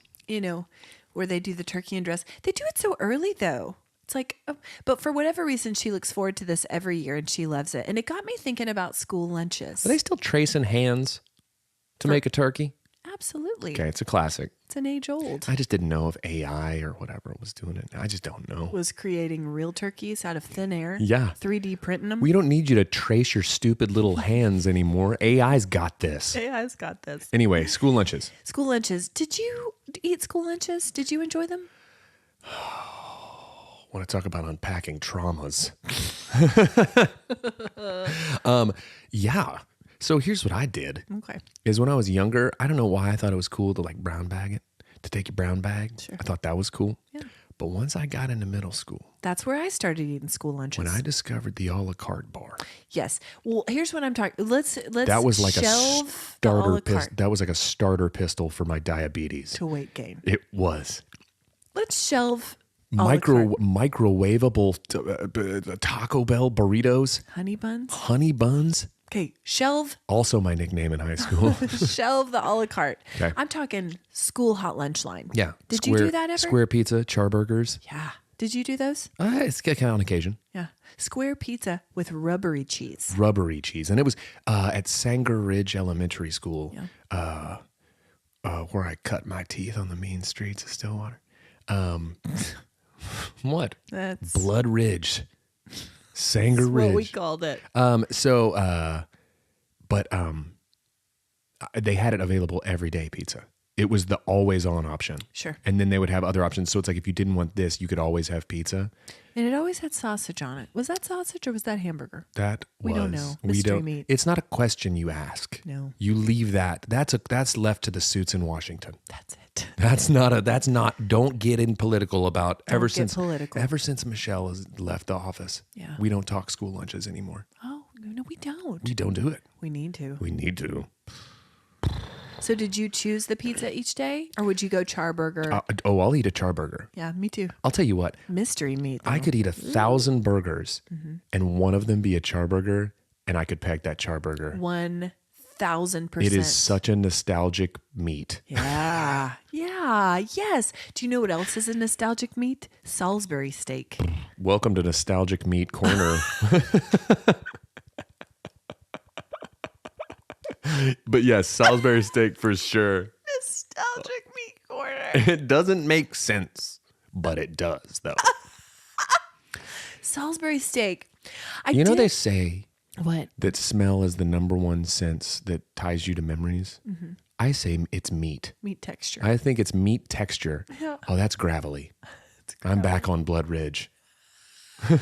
where they do the turkey and dress. They do it so early though. It's like, but for whatever reason, she looks forward to this every year and she loves it. And it got me thinking about school lunches. Are they still tracing hands to make a turkey? Absolutely. Okay, it's a classic. It's an age old. I just didn't know if AI or whatever was doing it. I just don't know. Was creating real turkeys out of thin air. Yeah. 3D printing them. We don't need you to trace your stupid little hands anymore. AI's got this. AI's got this. Anyway, school lunches. School lunches. Did you eat school lunches? Did you enjoy them? Want to talk about unpacking traumas. Yeah. So here's what I did. Okay. Is when I was younger, I don't know why I thought it was cool to brown bag it, to take your brown bag. Sure. I thought that was cool. Yeah. But once I got into middle school, That's where I started eating school lunches. when I discovered the a la carte bar, Yes. Well, here's what I'm talking. Let's that was like a shelve the a la starter carte pistol. That was like a starter pistol for my diabetes. to weight gain. It was. Let's shelve a la carte. Microwavable Taco Bell burritos, Honey buns. honey buns. Okay, shelve Also my nickname in high school. shelve the a la carte. Okay. I'm talking school hot lunch line. Yeah. Did you do that ever? Square pizza, charburgers. Yeah. Did you do those? It's kind of on occasion. Yeah. Square pizza with rubbery cheese. Rubbery cheese. And it was at Sanger Ridge Elementary School, where I cut my teeth on the mean streets of Stillwater. What? That's Blood Ridge. Sanger Ridge. what we called it. They had it available every day pizza. It was the always on option. Sure. And then they would have other options. So it's like if you didn't want this, you could always have pizza. And it always had sausage on it. Was that sausage or was that hamburger? We don't know. We Mystery don't. meat. It's not a question you ask. No. You leave that. That's left to the suits in Washington. That's it. That's not. Don't get in political about ever get since political. ever since Michelle has left the office. Yeah. We don't talk school lunches anymore. Oh, no, we don't. We don't do it. We need to. We need to. So did you choose the pizza each day or would you go charburger? I'll eat a charburger. Yeah, me too. I'll tell you what. Mystery meat. I though. could eat 1,000 burgers and one of them be a charburger, and I could peg that charburger. 1,000%. It is such a nostalgic meat. Yeah. Yeah. Yes. Do you know what else is a nostalgic meat? Salisbury steak. Welcome to Nostalgic Meat Corner. But yes, Salisbury steak for sure. Nostalgic meat corner. It doesn't make sense, but it does, though. Salisbury steak. They say What? that smell is the number one sense that ties you to memories. Mm-hmm. I say it's meat. Meat texture. I think it's meat texture. Yeah. Oh, that's gravelly. I'm back on Blood Ridge. Back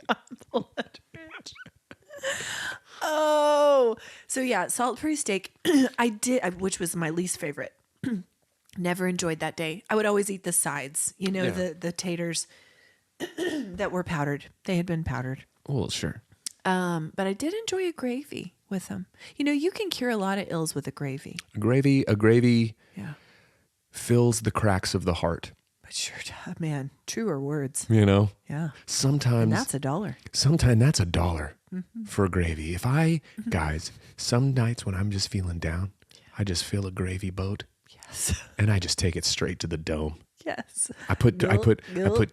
on Blood Ridge. Oh, so yeah, Salisbury steak. Which was my least favorite. Never enjoyed that day. I would always eat the sides. The taters that were powdered. They had been powdered. Well, sure. But I did enjoy a gravy with them. You can cure a lot of ills with a gravy. A gravy Yeah. fills the cracks of the heart. But sure, man, truer words. Sometimes Yeah. And that's $1. Sometimes that's $1 for gravy. Guys, some nights when I'm just feeling down, I just fill a gravy boat. Yes. And I just take it straight to the dome. Yes. I put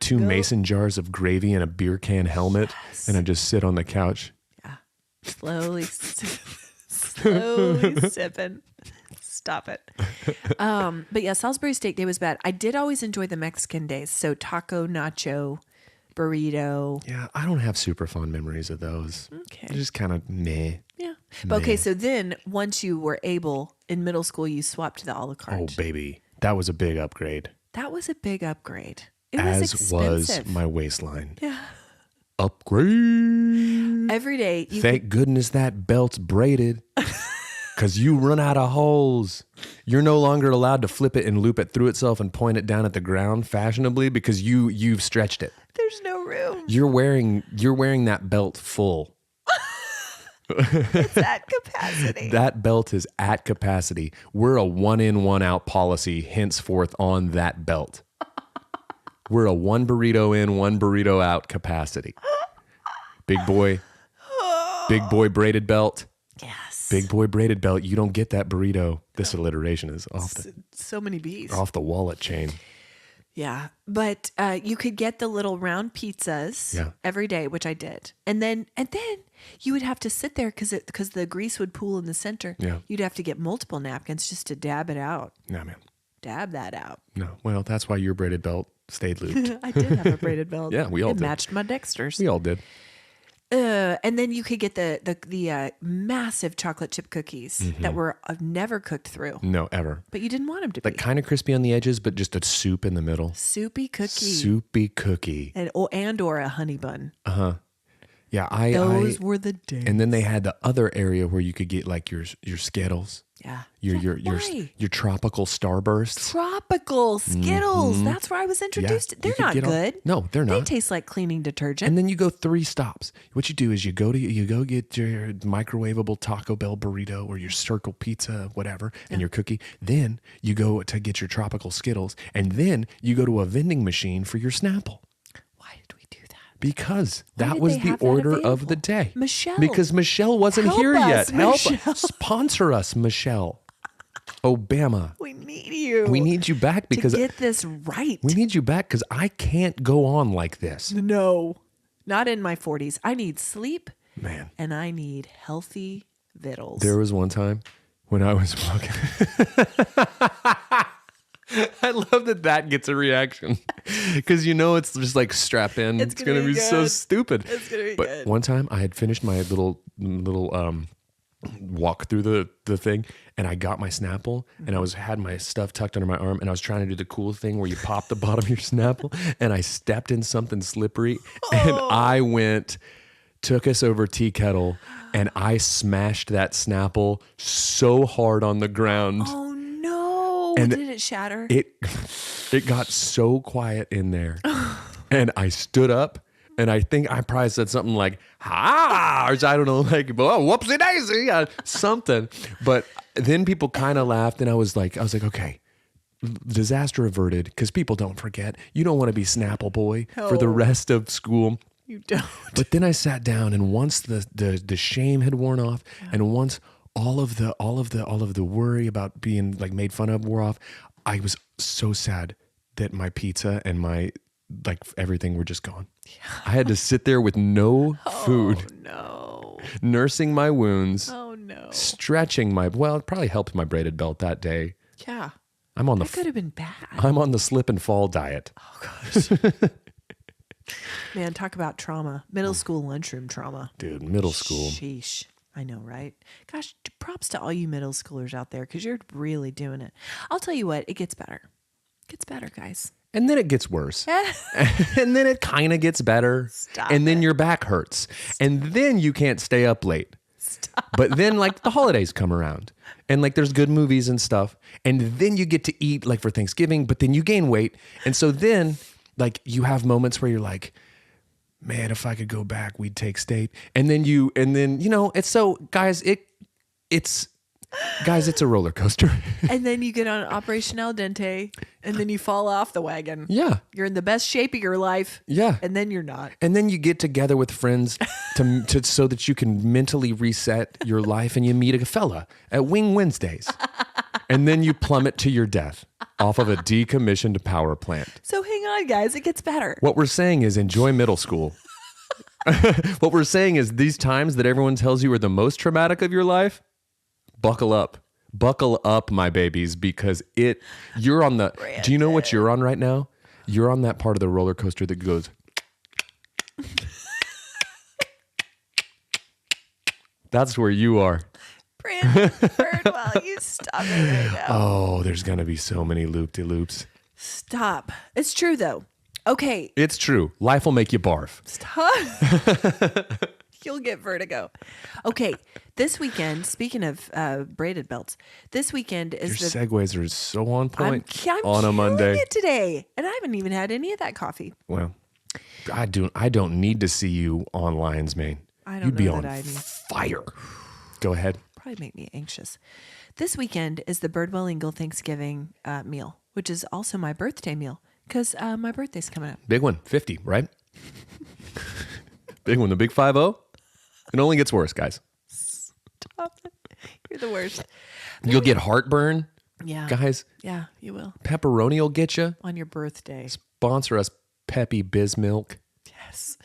two mason jars of gravy in a beer can helmet, and I just sit on the couch. Yeah. Slowly sipping. Stop it. But yeah, Salisbury steak day was bad. I did always enjoy the Mexican days. So taco, nacho, burrito. Yeah, I don't have super fond memories of those. Okay. They're just kind of meh. Yeah. But okay, so then once you were able, in middle school, you swapped to the a la carte. Oh, baby. That was a big upgrade. That was a big upgrade. It was was expensive. my waistline. Yeah. Upgrade. Every day. Thank goodness that belt's braided. Because you run out of holes. You're no longer allowed to flip it and loop it through itself and point it down at the ground fashionably because you've stretched it. There's no room. You're wearing that belt full. It's at capacity. That belt is at capacity. We're a 1 in, 1 out policy henceforth on that belt. We're a 1 burrito in, 1 burrito out capacity. Big boy braided belt. Yes. Big boy braided belt. You don't get that burrito. This alliteration is off so many B's. off the wallet chain. Yeah. But you could get the little round pizzas every day, which I did. And then you would have to sit there because the grease would pool in the center. Yeah. You'd have to get multiple napkins just to dab it out. No, man. Dab that out. No. Well, that's why your braided belt stayed looped. I did have a braided belt. Yeah, we all it did. matched my Dexter's. We all did. And then you could get the massive chocolate chip cookies that were never cooked through. No, ever. But you didn't want them to be. Like kind of crispy on the edges, but just a soup in the middle. Soupy cookie. Soupy cookie. And or a honey bun. Yeah, Those were the days. And then they had the other area where you could get like your Skittles. Yeah. Your tropical Starbursts. Tropical Skittles. That's where I was introduced. Yeah, They're not good. No, they're not. They taste like cleaning detergent. And then you go 3 stops. What you do is you go get your microwavable Taco Bell burrito or your Circle Pizza, whatever, and your cookie. Then you go to get your tropical Skittles, and then you go to a vending machine for your Snapple. Why did we do that? Because that was the order of the day. Michelle. Because Michelle wasn't here yet. Help Michelle. us. Sponsor us, Michelle. Obama. We need you. We need you back because to get this right. We need you back because I can't go on like this. No, not in my 40s. I need sleep. Man. And I need healthy vittles. There was one time when I was walking. I love that gets a reaction because it's just like strap in. It's gonna be so stupid. It's gonna be but good. One time I had finished my little walk through the thing, and I got my Snapple, and I had my stuff tucked under my arm, and I was trying to do the cool thing where you pop the bottom of your Snapple, and I stepped in something slippery, and I took us over tea kettle, and I smashed that Snapple so hard on the ground. Oh no! And did it shatter? It got so quiet in there, and I stood up. And I think I probably said something like, ha, or I don't know, like, oh, whoopsie daisy, something. But then people kind of laughed, and I was like, okay, disaster averted, because people don't forget. You don't want to be Snapple boy for the rest of school. You don't. But then I sat down, and once the shame had worn off, and once all of the worry about being like made fun of wore off, I was so sad that my pizza and my like everything were just gone. Yeah. I had to sit there with no food. Oh no. Nursing my wounds. Oh no. Stretching my it probably helped my braided belt that day. Yeah. I'm on that could have been bad. I'm on the slip and fall diet. Oh gosh. Man, talk about trauma. Middle school lunchroom trauma. Dude, middle school. Sheesh. I know, right? Gosh, props to all you middle schoolers out there because you're really doing it. I'll tell you what, it gets better. It gets better, guys. And then it gets worse. And then it kind of gets better. Stop and then it. your back hurts. And then you can't stay up late. Stop. But then like the holidays come around and like there's good movies and stuff. And then you get to eat like for Thanksgiving, but then you gain weight. And so then like you have moments where you're like, man, if I could go back, we'd take steak. And then you know, it's so guys, it's a roller coaster. And then you get on Operation Al Dente and then you fall off the wagon. Yeah. You're in the best shape of your life. Yeah. And then you're not. And then you get together with friends to so that you can mentally reset your life, and you meet a fella at Wing Wednesdays. And then you plummet to your death off of a decommissioned power plant. So hang on, guys. It gets better. What we're saying is enjoy middle school. What we're saying is these times that everyone tells you are the most traumatic of your life, buckle up. Buckle up, my babies, because you're on the, do you know what you're on right now? You're on that part of the roller coaster that goes, that's where you are. Brandon Birdwell, you stop it right now. Oh, there's going to be so many loop-de-loops. Stop. It's true, though. Okay. It's true. Life will make you barf. Stop. You'll get vertigo. Okay. This weekend, speaking of braided belts, this weekend is Your segues are so on point I'm on a Monday. It today, and I haven't even had any of that coffee. Well, I don't need to see you on Lion's Mane. I don't You'd be know on that I need. fire. Go ahead. Probably make me anxious. This weekend is the Birdwell Engle Thanksgiving meal, which is also my birthday meal because my birthday's coming up. Big one, 50, right? Big one, the big 50. It only gets worse, guys. Stop it. You're the worst. You'll get heartburn. Yeah. Guys. Yeah, you will. Pepperoni will get you. On your birthday. Sponsor us, Peppy Biz Milk. Yes.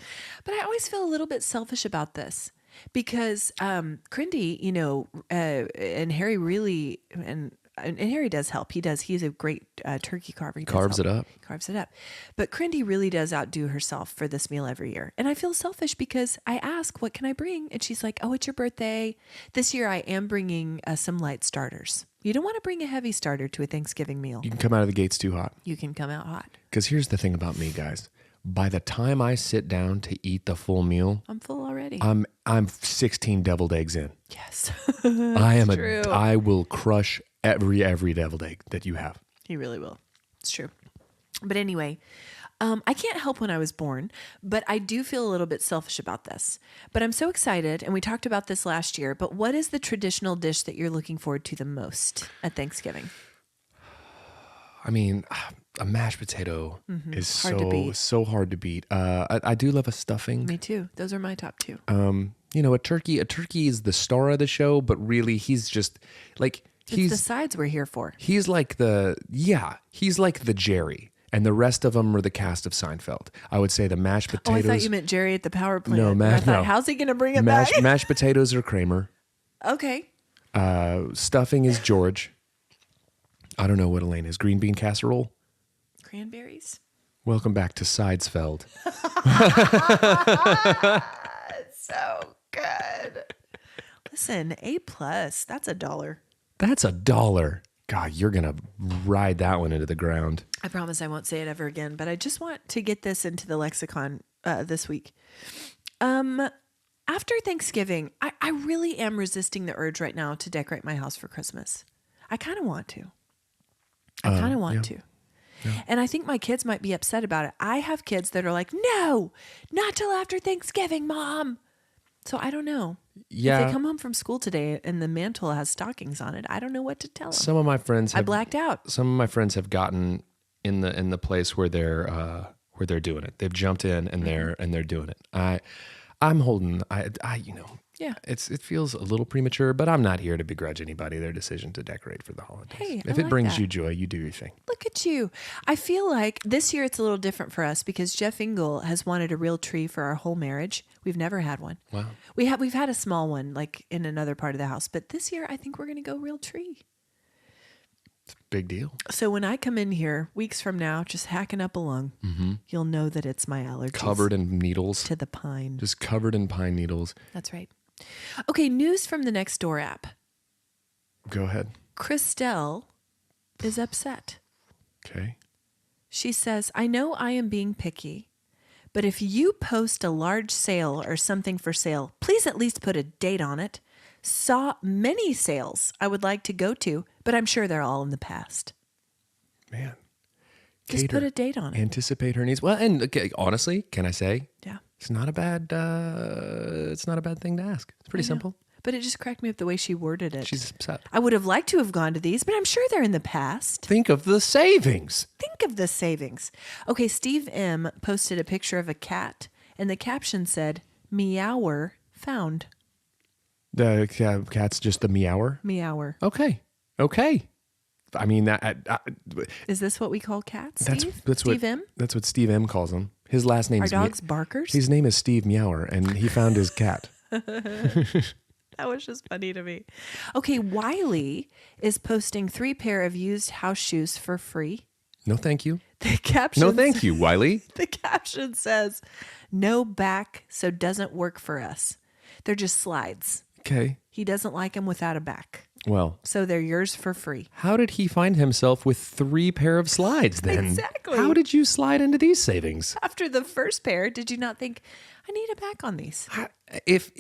But I always feel a little bit selfish about this because Crindy, and Harry really, and Harry does help. He's a great turkey carver. Carves it up. But Crindy really does outdo herself for this meal every year. And I feel selfish because I ask, what can I bring? And she's like, oh, it's your birthday. This year I am bringing some light starters. You don't want to bring a heavy starter to a Thanksgiving meal. You can come out of the gates too hot. You can come out hot. Because here's the thing about me, guys. By the time I sit down to eat the full meal, I'm full already. I'm 16 deviled eggs in. Yes. I will crush every deviled egg that you have. He really will. It's true. But anyway, I can't help when I was born, but I do feel a little bit selfish about this. But I'm so excited, and we talked about this last year, but what is the traditional dish that you're looking forward to the most at Thanksgiving? I mean, a mashed potato is so hard to beat. I do love a stuffing. Me too. Those are my top two. A turkey is the star of the show, but really he's just like, it's the sides we're here for. He's like the Jerry, and the rest of them are the cast of Seinfeld. I would say the mashed potatoes. Oh, I thought you meant Jerry at the power plant. No, how's he going to bring it back? Mashed potatoes are Kramer. Okay. Stuffing is George. I don't know what Elaine is. Green bean casserole. Cranberries. Welcome back to Sidesfeld. So good. Listen, A+. That's $1. That's $1. God, you're going to ride that one into the ground. I promise I won't say it ever again, but I just want to get this into the lexicon this week. After Thanksgiving, I really am resisting the urge right now to decorate my house for Christmas. I kind of want to. Yeah. And I think my kids might be upset about it. I have kids that are like, no, not till after Thanksgiving, Mom. So I don't know. Yeah. If they come home from school today and the mantle has stockings on it, I don't know what to tell them. Some of my friends I blacked out. Some of my friends have gotten in the place where where they're doing it. They've jumped in and they're doing it. I'm holding. Yeah. It feels a little premature, but I'm not here to begrudge anybody their decision to decorate for the holidays. Hey, if I it like brings that. you joy, you do your thing. Look at you. I feel like this year it's a little different for us because Jeff Engle has wanted a real tree for our whole marriage. We've never had one. Wow. We've had a small one like in another part of the house, but this year I think we're going to go real tree. Big deal. So when I come in here weeks from now, just hacking up a lung, you'll know that it's my allergies. Covered in needles. to the pine. Just covered in pine needles. That's right. Okay, news from the Nextdoor app. Go ahead. Christelle is upset. Okay. She says, I know I am being picky, but if you post a large sale or something for sale, please at least put a date on it. Saw many sales I would like to go to, but I'm sure they're all in the past. Man. Just Cater. put a date on it. Anticipate her needs. Well, and okay, honestly, can I say Yeah. it's not a bad thing to ask. It's pretty simple. But it just cracked me up the way she worded it. She's upset. I would have liked to have gone to these, but I'm sure they're in the past. Think of the savings. Think of the savings. Okay, Steve M. posted a picture of a cat, and the caption said, Meower found. The cat's just the meower. Meower. Okay. I mean that. Is this what we call cats, That's Steve? that's Steve what M? That's what Steve M calls him. His last name Are is dogs barkers? His name is Steve Meower, and he found his cat. That was just funny to me. Okay, Wiley is posting 3 pair of used house shoes for free. No, thank you. The caption No, thank you, Wiley. The caption says, no back, so doesn't work for us. They're just slides. Okay. He doesn't like them without a back. Well, So they're yours for free. how did he find himself with 3 pair of slides then? Exactly. How did you slide into these savings? After the first pair, did you not think, I need a back on these? If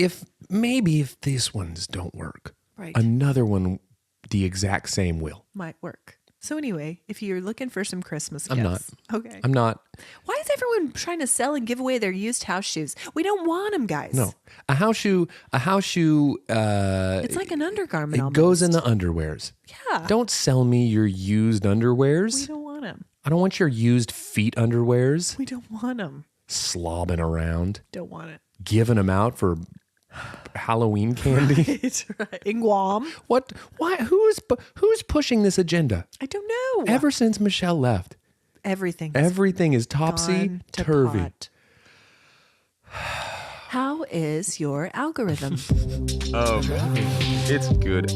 these ones don't work, Right. another one the exact same will. Might work. So anyway, if you're looking for some Christmas gifts. I'm not. Okay. I'm not. Why is everyone trying to sell and give away their used house shoes? We don't want them, guys. No. A house shoe, It's like an undergarment it almost. goes in the underwears. Yeah. Don't sell me your used We underwears. don't want them. I don't want your used feet underwears We don't want them. slobbing around, Don't want it. giving them out for Halloween candy. It's right. In Guam. What? Why? Who's pushing this agenda? I don't know. Ever since Michelle left, Everything. everything is topsy gone to turvy. pot. How is your algorithm? It's good.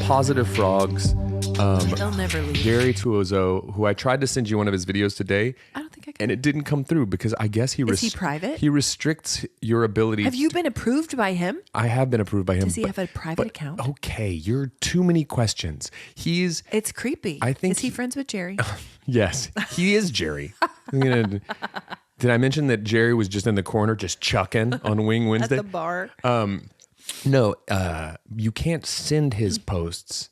Positive Frogs. They'll never leave. Gary Tuozo, who I tried to send you one of his videos today, I don't think I can. and it didn't come through because I guess he Is he private? He restricts your ability. Have you been approved by him? I have been approved by him. Does he have a private account? Okay, you're too many questions. He's It's creepy. I think Is he he- friends with Jerry? yes, he is Jerry. Did I mention that Jerry was just in the corner just chucking on Wing At Wednesday? the bar. No, you can't send his posts,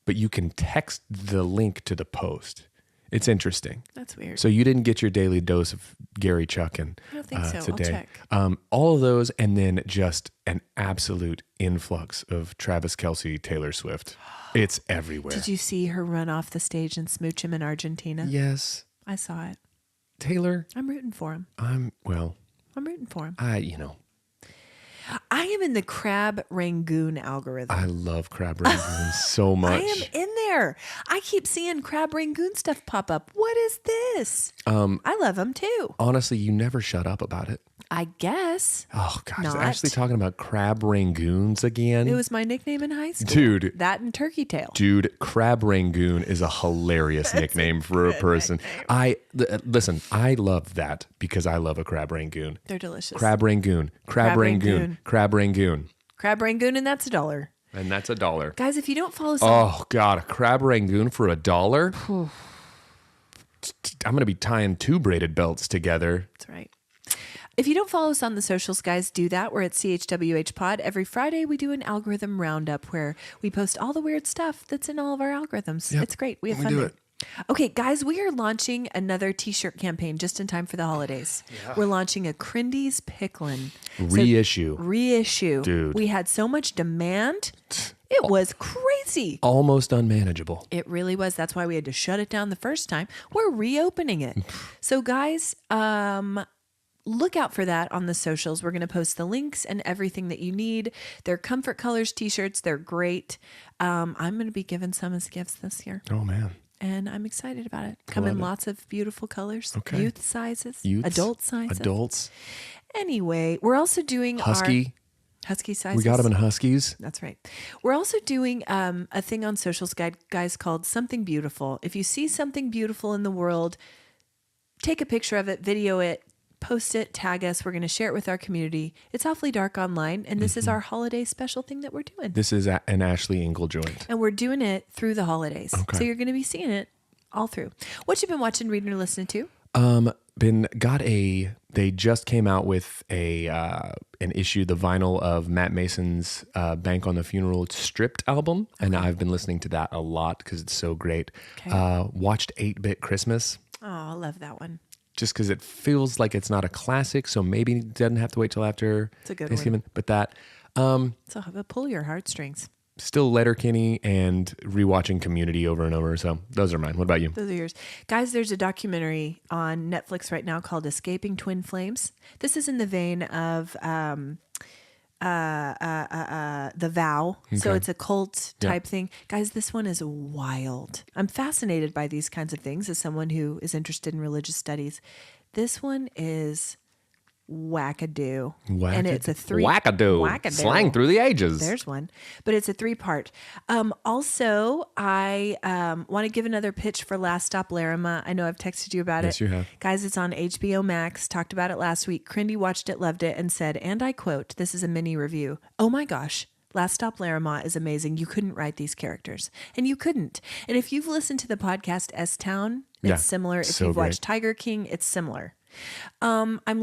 but you can text the link to the post. It's interesting. That's weird. So you didn't get your daily dose of Gary chucking I don't think so. I'll today. check. All of those, and then just an absolute influx of Travis Kelce, Taylor Swift. It's everywhere. Did you see her run off the stage and smooch him in Argentina? Yes, I saw it. Taylor. I'm rooting for him. I'm rooting for him. I am in the crab rangoon algorithm. I love crab rangoon so much. I am in there. I keep seeing crab rangoon stuff pop up. What is this? I love them too. Honestly, you never shut up about it. I guess. Oh gosh, Not. actually talking about crab rangoons again. It was my nickname in high school. Dude. That and turkey tail. Dude, crab rangoon is a hilarious nickname for a person. Listen, I love that because I love a crab rangoon. They're delicious. Crab rangoon, crab Crab rangoon, rangoon. crab rangoon. Crab rangoon, and that's $1. And that's $1. Guys, if you don't follow some, Oh God, a crab rangoon for $1? I'm going to be tying 2 braided belts together. that's right. If you don't follow us on the socials, guys, do that. We're at CHWH Pod. Every Friday, we do an algorithm roundup where we post all the weird stuff that's in all of our algorithms. Yep. It's great. We have We fun do there. it. Okay, guys, we are launching another t-shirt campaign just in time for the holidays. We're launching a Crindy's Picklin' Reissue. reissue. Dude. We had so much demand It was crazy. Almost unmanageable. It really was. That's why we had to shut it down the first time. We're reopening it. So guys, look out for that on the socials. We're going to post the links and everything that you need. They're Comfort Colors t-shirts. They're great. I'm going to be giving some as gifts this year. Oh, man. And I'm excited about it. Come in lots of beautiful colors. Okay. Youth sizes. Youths, adult sizes. Adults. Anyway, we're also doing Husky sizes. We got them in Huskies. That's right. We're also doing a thing on socials, guys, called Something Beautiful. If you see something beautiful in the world, take a picture of it, video it, post it, tag us. We're going to share it with our community. It's awfully dark online, and this is our holiday special thing that we're doing. This is an Ashley Engle joint. And we're doing it through the holidays. Okay. So you're going to be seeing it all through. What you been watching, reading, or listening to? They just came out with an issue, the vinyl of Matt Mason's Bank on the Funeral Stripped album. And I've been listening to that a lot because it's so great. Okay. Watched 8-Bit Christmas. Oh, I love that one. Just because it feels like it's not a classic, so maybe it doesn't have to wait till after It's a good Thanksgiving. one. But that, So pull your heartstrings. still Letterkenny and rewatching Community over and over. So those are mine. What about you? Those are yours. Guys, there's a documentary on Netflix right now called Escaping Twin Flames. This is in the vein of The Vow. So Okay. it's a cult type thing. Guys, this one is wild. I'm fascinated by these kinds of things as someone who is interested in religious studies. This one is wackadoo. And it's a Wackadoo. Slang through the ages. There's one, but it's a 3-part. Also, I want to give another pitch for Last Stop Laramie. I know I've texted you about it. Yes, you have. Guys, it's on HBO Max. Talked about it last week. Crindy watched it, loved it, and said, and I quote, this is a mini review. Oh my gosh. Last Stop Laramie is amazing. You couldn't write these characters. And you couldn't. And if you've listened to the podcast S-Town, it's similar. If so you've great. watched Tiger King, it's similar. I've been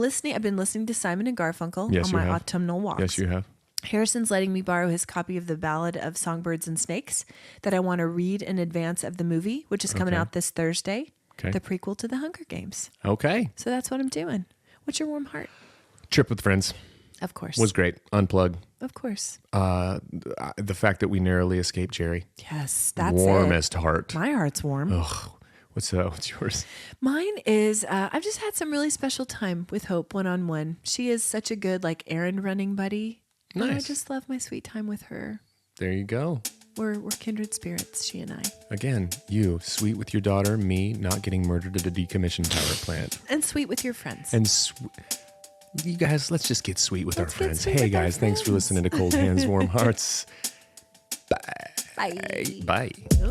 listening to Simon and Garfunkel Yes, on you my have. autumnal walks. Yes, you have. Harrison's letting me borrow his copy of the Ballad of Songbirds and Snakes that I want to read in advance of the movie, which is coming out this Thursday, the prequel to the Hunger Games. Okay. So that's what I'm doing. What's your warm heart? Trip with Friends Of course. was great. Unplug. Of course. The fact that we narrowly escaped Jerry. Yes, that's Warmest it. heart. My heart's warm. Ugh. What's yours? Mine is, I've just had some really special time with Hope one-on-one. She is such a good, errand running buddy. Nice. And I just love my sweet time with her. There you go. We're kindred spirits, she and I. Again, you, sweet with your daughter, me, not getting murdered at a decommissioned power plant. And sweet with your friends. And you guys, let's just get sweet with our Let's get friends. sweet Hey with our guys, thanks for friends. listening to Cold Hands, Warm Hearts. Bye. Bye. Oh.